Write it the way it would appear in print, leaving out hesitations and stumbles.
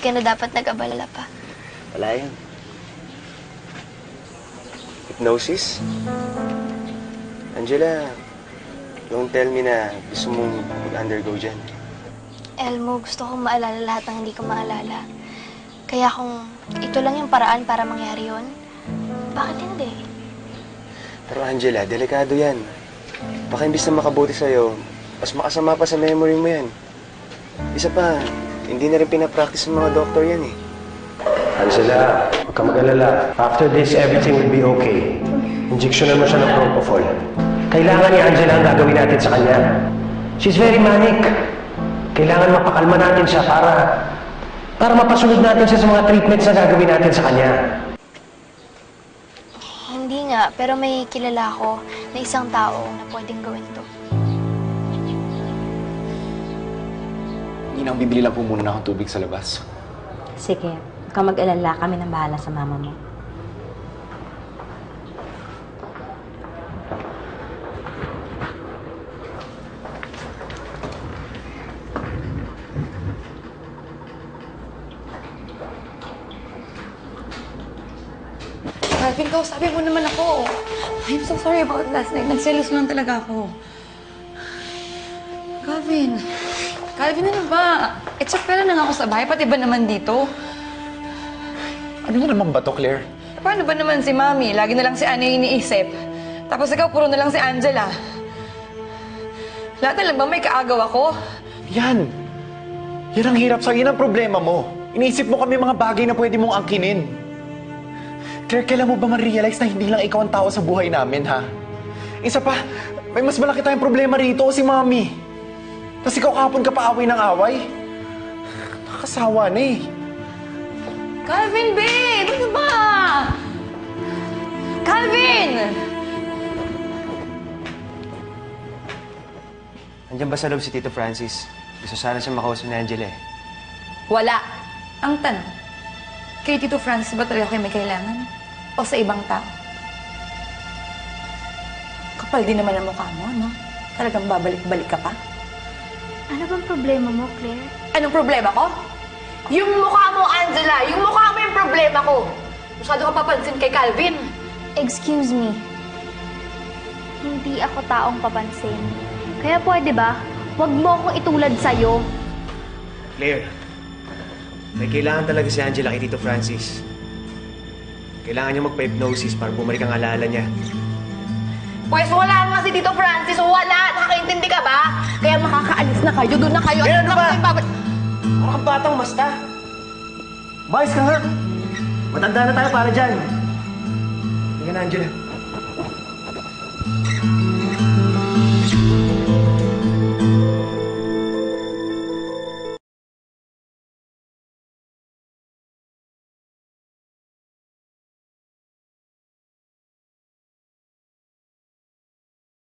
Hindi ka na dapat nag-abalala pa. Wala yan. Hypnosis? Angela, don't tell me na gusto mong mag-undergo dyan. Elmo, gusto kong maalala lahat ng hindi ko maalala. Kaya kung ito lang yung paraan para mangyari yun, bakit hindi? Pero Angela, delikado yan. Baka imbis na makabuti sa'yo, mas makasama pa sa memory mo yan. Isa pa, hindi na rin pinapractice ng mga doktor yan eh. Angela, huwag ka mag-alala. After this, everything will be okay. Injectionan mo siya ng propofol. Kailangan ni Angela ang gagawin natin sa kanya. She's very manic. Kailangan mapakalma natin siya para mapasunod natin siya sa mga treatments na gagawin natin sa kanya. Hindi nga, pero may kilala ako na isang tao na pwedeng gawin to. Ninang, bibili lang po muna akong tubig sa labas. Sige, huwag ka mag-alala. Kami nang bahala sa mama mo. Calvin, kausapin mo naman ako. I'm so sorry about last night. Nagselos lang talaga ako. Calvin. Calvin, ano ba? Check pera na nga ako sa bahay, pati ba naman dito? Ano na naman ba to, Claire? Paano ba naman si Mami? Lagi na lang si Ana yung iniisip. Tapos ikaw, puro na lang si Angela. Lahat na lang ba may kaagaw ako? Yan! Yan ang hirap sa'yo. Yan ang problema mo. Iniisip mo kami mga bagay na pwede mong angkinin. Claire, kailan mo ba ma-realize na hindi lang ikaw ang tao sa buhay namin, ha? Isa pa, may mas malaki tayong problema rito, si Mami. Tapos ikaw kahapon ka pa away ng away. Nakakasawa na eh. Calvin, babe! Ano ba? Calvin! Andiyan ba sa loob si Tito Francis? Gusto sana siya makausap ni Angela eh. Wala. Ang tanong, kay Tito Francis ba talaga kayo may kailangan? O sa ibang tao? Kapal din naman ang mukha mo, no? Talagang babalik-balik ka pa? Ano bang problema mo, Claire? Anong problema ko? Yung mukha mo, Angela! Yung mukha mo yung problema ko! Masyado ka papansin kay Calvin. Excuse me. Hindi ako taong papansin. Kaya pwede ba, huwag mo akong itulad sa'yo. Claire, may kailangan talaga si Angela kay Tito Francis. Kailangan niya magpa-hypnosis para bumalik ang alaala niya. Pues wala nga si Tito Francis. Wala! Nakakaintindi ka ba? Kaya makakaalis na kayo. Doon na kayo. Ano ba? Parang kang batang masta. Bayos ka nga. Matanda na tayo para dyan. Hindi ka na, Angela.